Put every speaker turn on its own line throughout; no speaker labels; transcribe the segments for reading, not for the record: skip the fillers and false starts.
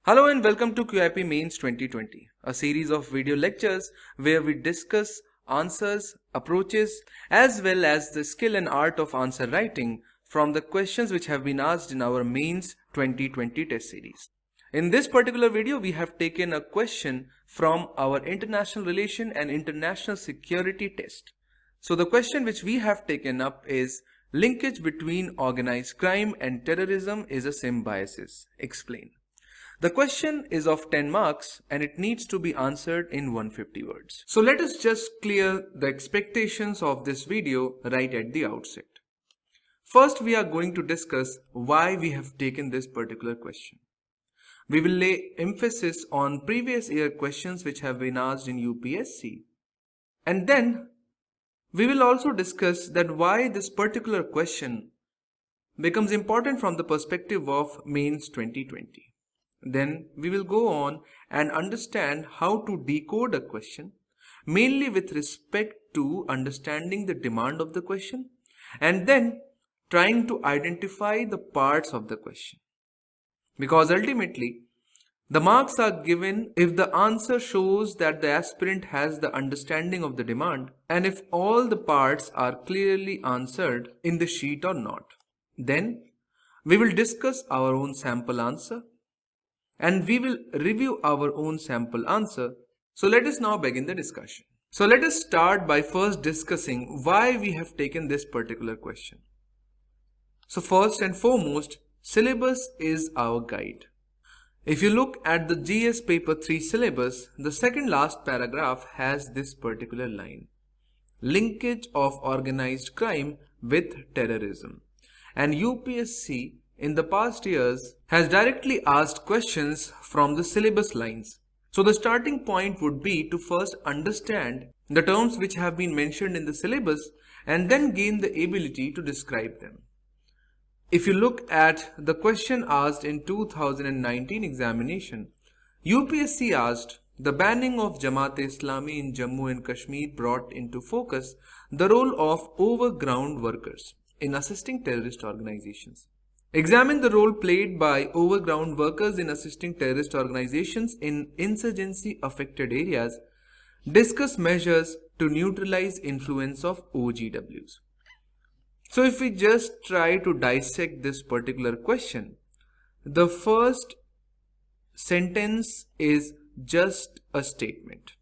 Hello and welcome to QIP Mains 2020, a series of video lectures where we discuss answers, approaches, as well as the skill and art of answer writing from the questions which have been asked in our Mains 2020 test series. In this particular video, we have taken a question from our International Relation and International Security test. So the question which we have taken up is, linkage between organized crime and terrorism is a symbiosis. Explain. The question is of 10 marks and it needs to be answered in 150 words. So let us just clear the expectations of this video right at the outset. First, we are going to discuss why we have taken this particular question. We will lay emphasis on previous year questions which have been asked in UPSC. And then we will also discuss that why this particular question becomes important from the perspective of Mains 2020. Then we will go on and understand how to decode a question, mainly with respect to understanding the demand of the question and then trying to identify the parts of the question. Because ultimately, the marks are given if the answer shows that the aspirant has the understanding of the demand and if all the parts are clearly answered in the sheet or not. Then we will discuss our own sample answer and we will review our own sample answer. So let us now begin the discussion. So let us start by first discussing why we have taken this particular question. So first and foremost, syllabus is our guide. If you look at the GS paper 3 syllabus, the second last paragraph has this particular line: linkage of organized crime with terrorism. And UPSC in the past years has directly asked questions from the syllabus lines. So the starting point would be to first understand the terms which have been mentioned in the syllabus and then gain the ability to describe them. If you look at the question asked in 2019 examination, UPSC asked, the banning of Jamaat-e-Islami in Jammu and Kashmir brought into focus the role of overground workers in assisting terrorist organizations. Examine the role played by overground workers in assisting terrorist organizations in insurgency affected areas. Discuss measures to neutralize influence of OGWs. So if we just try to dissect this particular question, the first sentence is just a statement.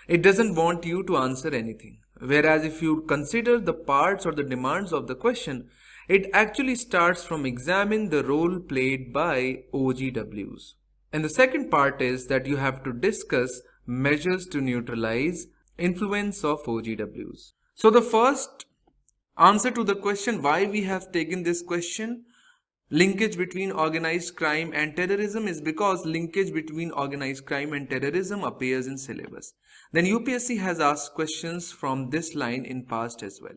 It doesn't want you to answer anything. Whereas if you consider the parts or the demands of the question, it actually starts from examine the role played by OGWs. And the second part is that you have to discuss measures to neutralize influence of OGWs. So the first answer to the question why we have taken this question, linkage between organized crime and terrorism, is because linkage between organized crime and terrorism appears in syllabus. Then UPSC has asked questions from this line in past as well.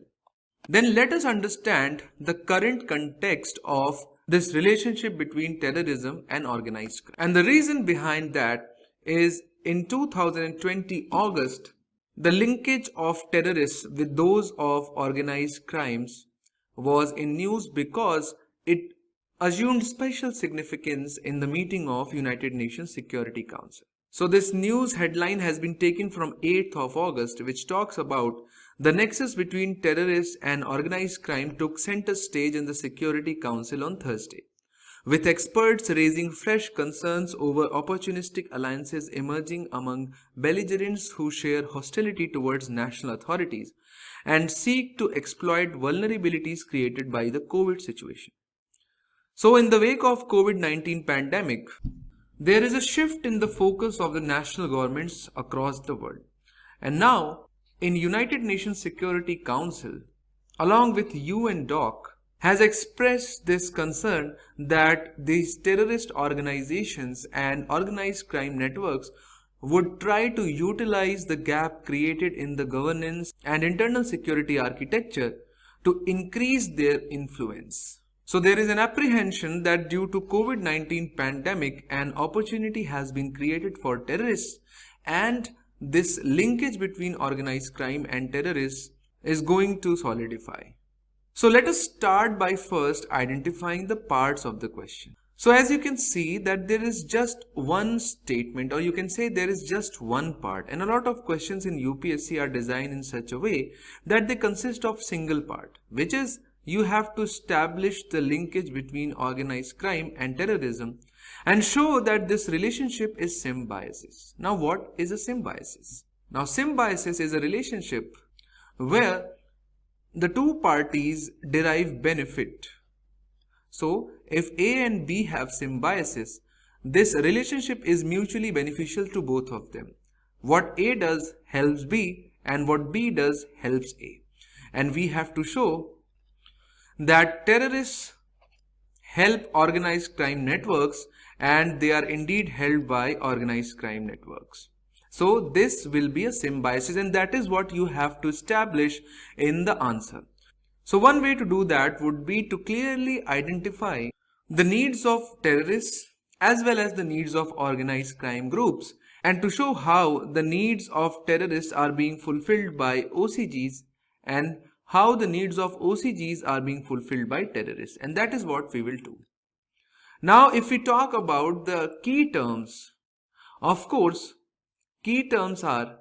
Then let us understand the current context of this relationship between terrorism and organized crime. And the reason behind that is in 2020 August, the linkage of terrorists with those of organized crimes was in news because it assumed special significance in the meeting of United Nations Security Council. So this news headline has been taken from 8th of August, which talks about the nexus between terrorists and organized crime took center stage in the Security Council on Thursday, with experts raising fresh concerns over opportunistic alliances emerging among belligerents who share hostility towards national authorities and seek to exploit vulnerabilities created by the COVID situation. So in the wake of COVID-19 pandemic, there is a shift in the focus of the national governments across the world. And now, in United Nations Security Council, along with UN DOC, has expressed this concern that these terrorist organizations and organized crime networks would try to utilize the gap created in the governance and internal security architecture to increase their influence. So there is an apprehension that due to COVID-19 pandemic, an opportunity has been created for terrorists, and this linkage between organized crime and terrorists is going to solidify. So let us start by first identifying the parts of the question. So as you can see that there is just one statement, or you can say there is just one part, and a lot of questions in UPSC are designed in such a way that they consist of single part, which is you have to establish the linkage between organized crime and terrorism and show that this relationship is symbiosis. Now what is a symbiosis? Now symbiosis is a relationship where the two parties derive benefit. So if A and B have symbiosis, this relationship is mutually beneficial to both of them. What A does helps B and what B does helps A. And we have to show that terrorists help organized crime networks and they are indeed helped by organized crime networks. So this will be a symbiosis, and that is what you have to establish in the answer. So one way to do that would be to clearly identify the needs of terrorists as well as the needs of organized crime groups, and to show how the needs of terrorists are being fulfilled by OCGs and how the needs of OCGs are being fulfilled by terrorists, and that is what we will do. Now if we talk about the key terms, of course key terms are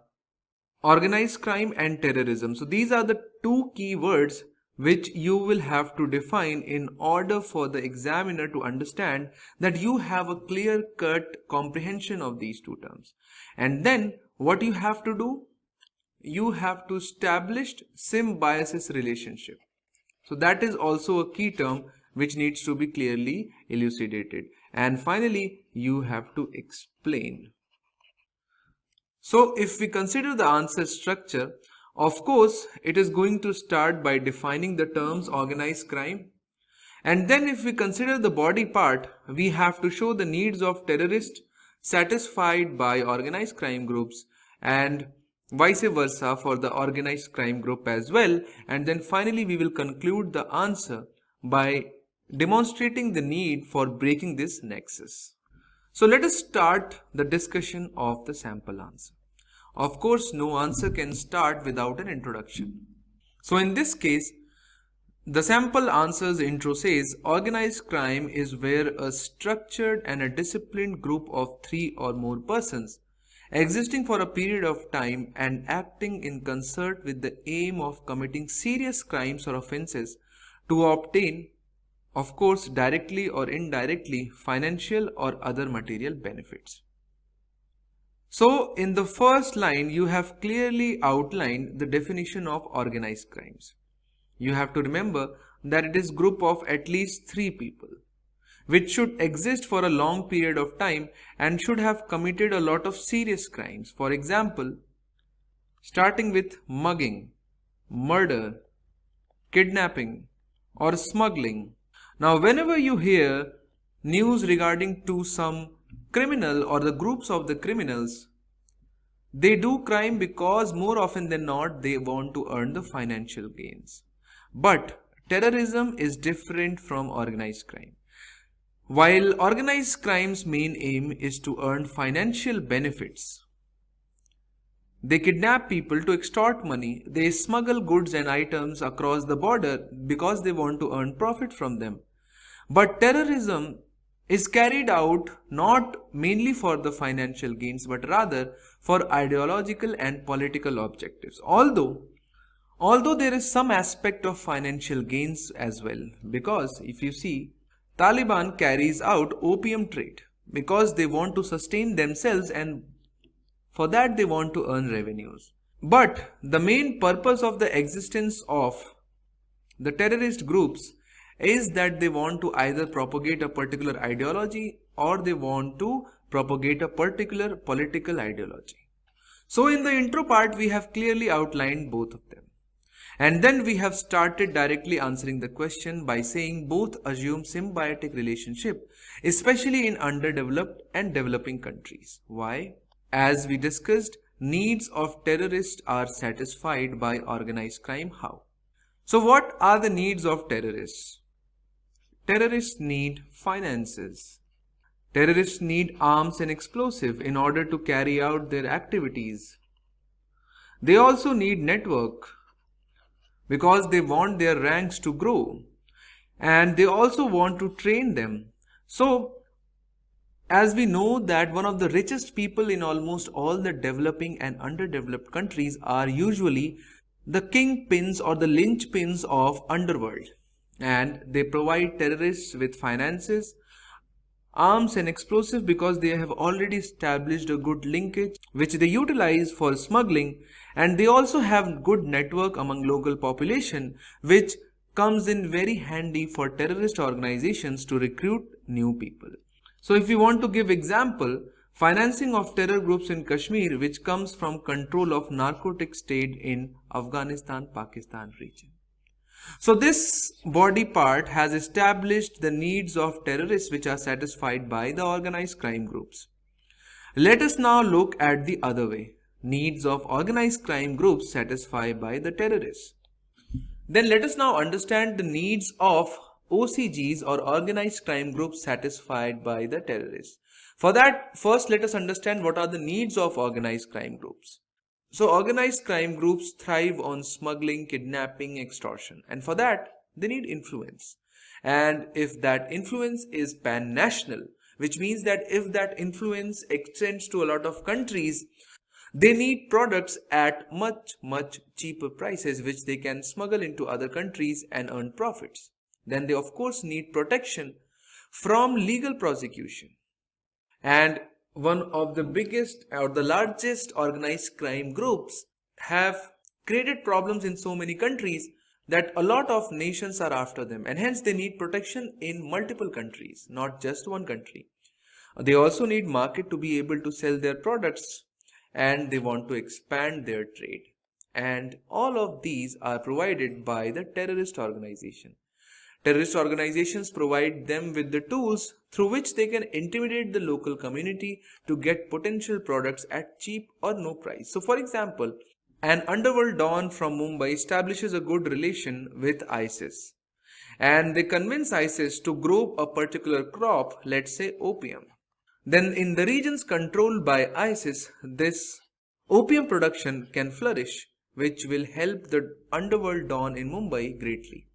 organized crime and terrorism. So these are the two key words which you will have to define in order for the examiner to understand that you have a clear-cut comprehension of these two terms. And then what you have to do? You have to establish symbiosis relationship. So that is also a key term which needs to be clearly elucidated. And finally, you have to explain. So if we consider the answer structure, of course, it is going to start by defining the terms organized crime. And then if we consider the body part, we have to show the needs of terrorists satisfied by organized crime groups and vice versa for the organized crime group as well. And then finally, we will conclude the answer by demonstrating the need for breaking this nexus. So let us start the discussion of the sample answer. Of course, no answer can start without an introduction. So in this case, the sample answer's intro says, organized crime is where a structured and a disciplined group of 3 or more persons existing for a period of time and acting in concert with the aim of committing serious crimes or offenses to obtain, of course, directly or indirectly, financial or other material benefits. So in the first line, you have clearly outlined the definition of organized crimes. You have to remember that it is a group of at least 3 people, which should exist for a long period of time and should have committed a lot of serious crimes. For example, starting with mugging, murder, kidnapping, or smuggling. Now, whenever you hear news regarding to some criminal or the groups of the criminals, they do crime because more often than not they want to earn the financial gains. But terrorism is different from organized crime. While organized crime's main aim is to earn financial benefits, they kidnap people to extort money, they smuggle goods and items across the border because they want to earn profit from them. But terrorism is carried out not mainly for the financial gains but rather for ideological and political objectives. Although there is some aspect of financial gains as well, because if you see, Taliban carries out opium trade because they want to sustain themselves and for that they want to earn revenues. But the main purpose of the existence of the terrorist groups is that they want to either propagate a particular ideology or they want to propagate a particular political ideology. So in the intro part, we have clearly outlined both of them. And then we have started directly answering the question by saying both assume symbiotic relationship, especially in underdeveloped and developing countries. Why? As we discussed, needs of terrorists are satisfied by organized crime. How? So what are the needs of terrorists? Terrorists need finances. Terrorists need arms and explosives in order to carry out their activities. They also need network. because they want their ranks to grow, and they also want to train them. So as we know that one of the richest people in almost all the developing and underdeveloped countries are usually the kingpins or the linchpins of underworld, and they provide terrorists with finances, arms and explosives because they have already established a good linkage which they utilize for smuggling, and they also have good network among local population which comes in very handy for terrorist organizations to recruit new people. So if we want to give example, financing of terror groups in Kashmir which comes from control of narcotic state in Afghanistan-Pakistan region. So this body part has established the needs of terrorists which are satisfied by the organized crime groups. Let us now look at the other way. Needs of organized crime groups satisfied by the terrorists. Then let us now understand the needs of OCGs or organized crime groups satisfied by the terrorists. For that, first let us understand what are the needs of organized crime groups. So organized crime groups thrive on smuggling, kidnapping, extortion, and for that they need influence. And if that influence is pan-national, which means that if that influence extends to a lot of countries, they need products at much cheaper prices which they can smuggle into other countries and earn profits. Then they of course need protection from legal prosecution. And one of the biggest or the largest organized crime groups have created problems in so many countries that a lot of nations are after them, and hence they need protection in multiple countries, not just one country. They also need market to be able to sell their products, and they want to expand their trade. And all of these are provided by the terrorist organization. Terrorist organizations provide them with the tools through which they can intimidate the local community to get potential products at cheap or no price. So for example, an underworld don from Mumbai establishes a good relation with ISIS, and they convince ISIS to grow a particular crop, let's say opium. Then in the regions controlled by ISIS, this opium production can flourish, which will help the underworld don in Mumbai greatly.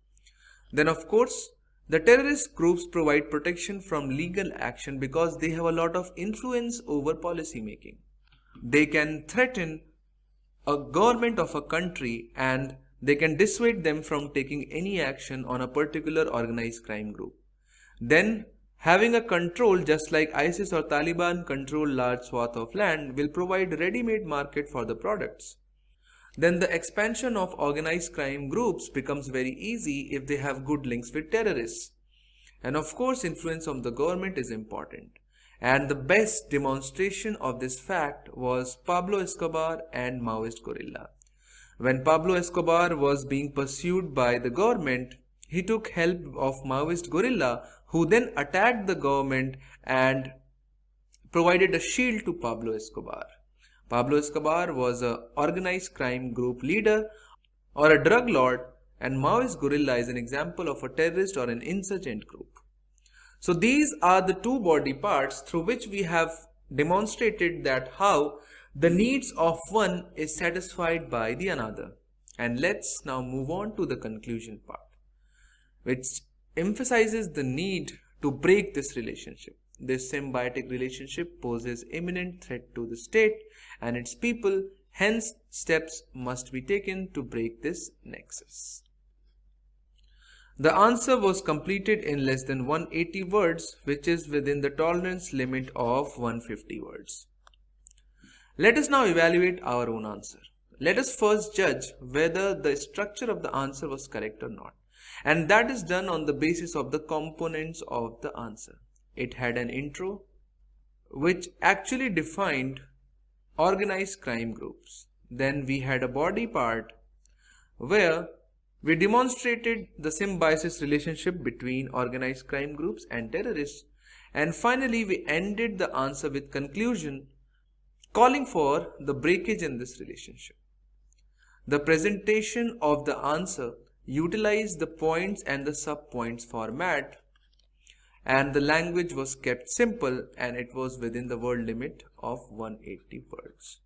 Then of course, the terrorist groups provide protection from legal action because they have a lot of influence over policy making. They can threaten a government of a country and they can dissuade them from taking any action on a particular organized crime group. Then having a control just like ISIS or Taliban control large swath of land will provide ready-made market for the products. Then the expansion of organized crime groups becomes very easy if they have good links with terrorists. And of course, influence of the government is important. And the best demonstration of this fact was Pablo Escobar and Maoist guerrilla. When Pablo Escobar was being pursued by the government, he took help of Maoist guerrilla who then attacked the government and provided a shield to Pablo Escobar. Pablo Escobar was an organized crime group leader or a drug lord, and Maoist guerrilla is an example of a terrorist or an insurgent group. So these are the two body parts through which we have demonstrated that how the needs of one is satisfied by the another. And let's now move on to the conclusion part, which emphasizes the need to break this relationship. This symbiotic relationship poses imminent threat to the state and its people, hence steps must be taken to break this nexus. The answer was completed in less than 180 words, which is within the tolerance limit of 150 words. Let us now evaluate our own answer. Let us first judge whether the structure of the answer was correct or not, and that is done on the basis of the components of the answer. It had an intro, which actually defined organized crime groups. Then we had a body part where we demonstrated the symbiosis relationship between organized crime groups and terrorists. And finally, we ended the answer with conclusion calling for the breakage in this relationship. The presentation of the answer utilized the points and the sub-points format, and the language was kept simple and it was within the word limit of 180 words.